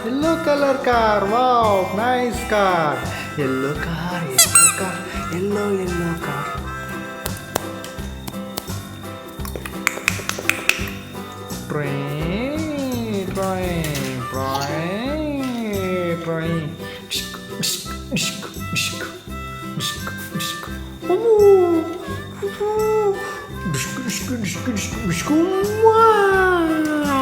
Yellow color car. Wow, nice car. Yellow car, yellow car. Train, train, train, train. Wow.